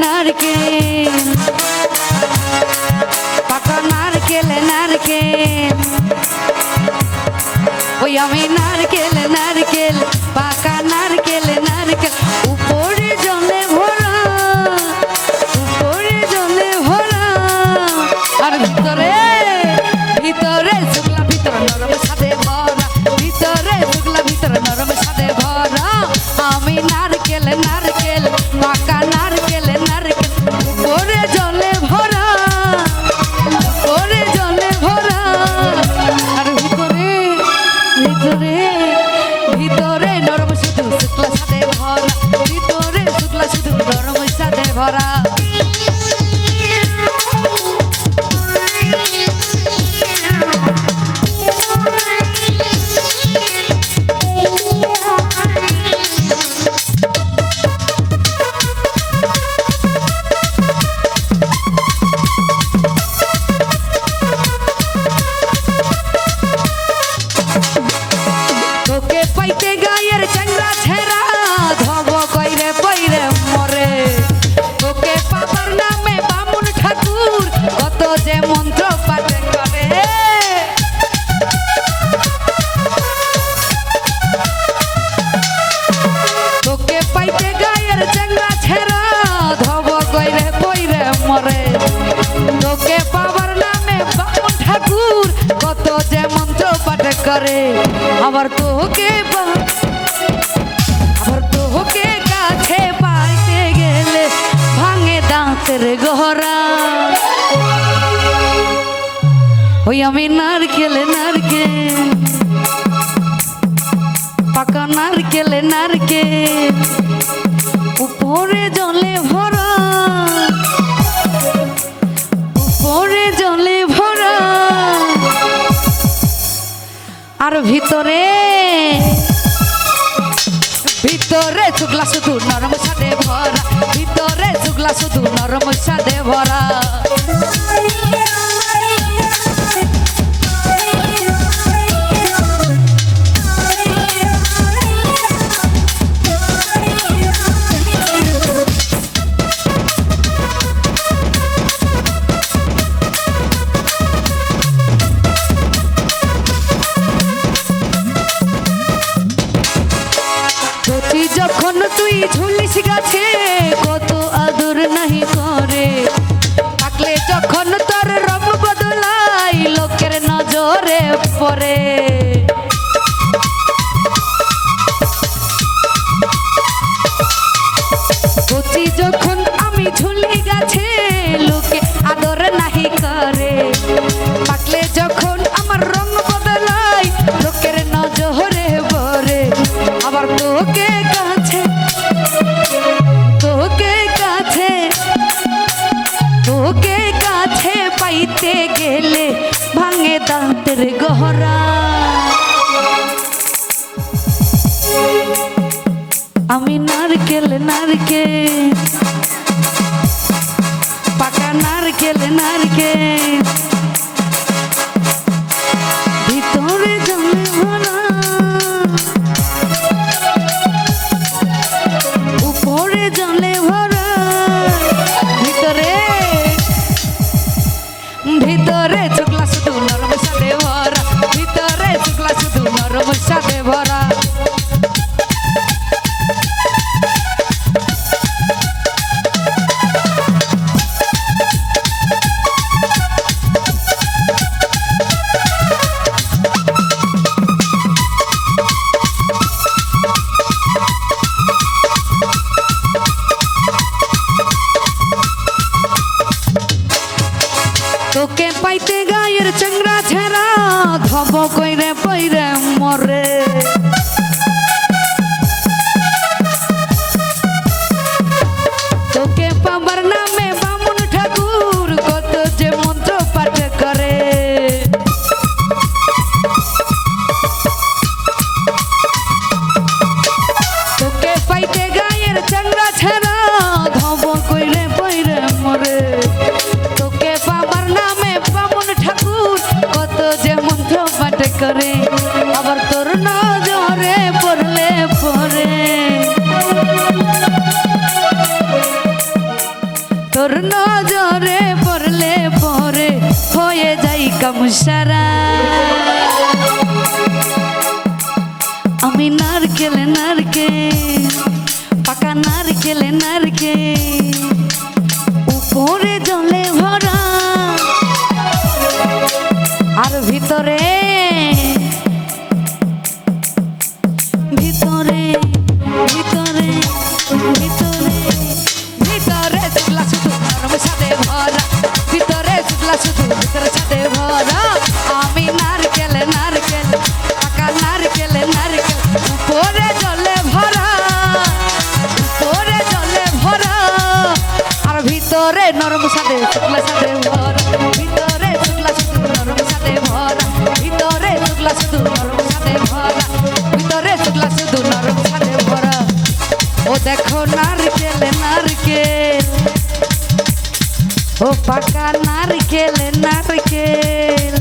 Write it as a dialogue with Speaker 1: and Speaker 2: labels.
Speaker 1: নারকেল পাকা নারকেল নারকেল ওই আমি নারকেল নারকেল পাকা নারকেল নারকেল উপরে জলে ভরা উপরে জলে ভরা আর ভিতরে ভিতরে শুকলা ভিতরে নরম সাথে ভরা ভিতরে শুকলা ভিতরে নরম সাথে ভরা আমি নারকেল নারকেল পাকা নারকেল নারকেল উপরে জলে ভরা উপরে জলে ভরা আর ভিতরে ভিতরে ভিতরে নরম শুধু শুকলা সাথে ভরা ভিতরে শুকলা শুধু নরম সাথে ভরা তোকে পাইতে গায়ের চ্যাংড়া ছেঁড়া ধব কইরে পইরে মরে তোকে পাবার নামে বামুন ঠাকুর কত যে মন্ত্র পাঠ করে তোকে পাইতে গায়ের চ্যাংড়া ছেঁড়া ধব কইরে পইরে মরে তোকে পাবার নামে বামুন ঠাকুর কত যে মন্ত্র পাঠ করে আবার তোকে কাছে পাইতে গেলে ভাঙে দাঁতের গহরা ওই আমি নারকেল নারকেল পাকা নারকেল নারকেল উপরে জলে ভরা উপরে জলে ভরা আর ভিতরে ভিতরে শুকলা শুধু নরম সাথে ভরা ভিতরে শুকলা শুধু নরম সাথে ভরা যখন তুই ঝুলিস গাছে কত আদর নাহি করে থাকলে যখন তোর রং বদলাই লোকের নজরে পড়ে কচি যখন আমি ঝুলি গাছে লোকে আদর নাহি করে থাকলে যখন আমার রং বদলাই লোকের নজরে পড়ে আবার তোকে তোকে কাছে পাইতে গেলে ভাঙে দাঁতের গহরা আমি নারকেল নারকেল পাকা নারকেল নারকেল ভিতরে জলে ভরা উপরে জলে ভরা ভিতরে ভিতরে শুকলা শুধু নরম সাথে ভরা ভিতরে শুকলা শুধু নরম সাথে ভরা দিলাম সারা আমি নারকেলে নারকেল পাকা নারকেলে নারকেল উপরে জলে ভরা আর ভিতরে ভিতরে ভিতরে ভিতরে ভিতরে শুক্লা শুধু নরম সাথে ভরা ভিতরে শুক্লা শুধু ভিতরে সাথে ভরা আমি নারকেলে নারকেল পাকা নারকেলে নারকেল উপরে জলে ভরা উপরে জলে ভরা আর ভিতরে নরম সাথে শুক্লা সাথে ভরা ভিতরে শুক্লা শুধু নরম সাথে ভরা ভিতরে শুক্লা শুধু নরম সাথে ভরা ভিতরে শুক্লা শুধু নরম সাথে ভরা ও দেখো নারকেল নারকেল ও পাকা নারকেল নারকেল